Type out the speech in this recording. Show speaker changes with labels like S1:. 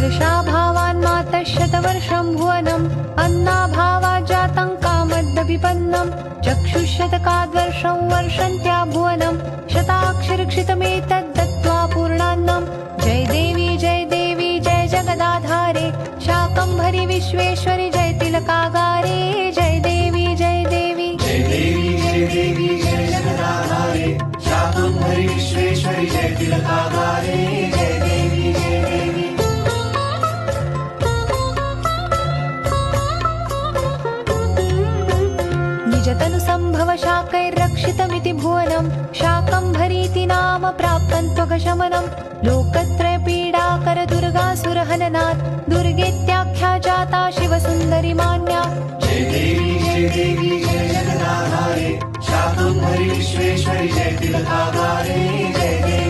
S1: वर्षाभावान् मातः शतवर्षं भुवनम् अन्नाभावात् जातं कामद्दविपन्नं चक्षुशतकाद्वर्षं वर्षन्त्या भुवनं शताक्षरक्षितमेतद्दत्त्वा पूर्णान्नं जय देवी जय जगदाधारे शाकम्भरी विश्वेश्वरि जय तिलकागारे जय देवी जय देवी
S2: जय देवी जय देवी जय जगदाधारे शाकम्भरी विश्वेश्वरि जय तिलकागारे जय देवी जय देवी
S1: निजतनुसम्भव शाकैर्रक्षितमिति भुवनं शाकम्भरीति नाम प्राप्तं त्वगशमनं लोकत्रयपीडाकर दुर्गासुरहननात् दुर्गेत्याख्या जाता शिवसुन्दरी मान्या
S2: जय देवी जय जगदाधारे शाकम्भरी विश्वेश्वरि जय तिलकागारे जय देवी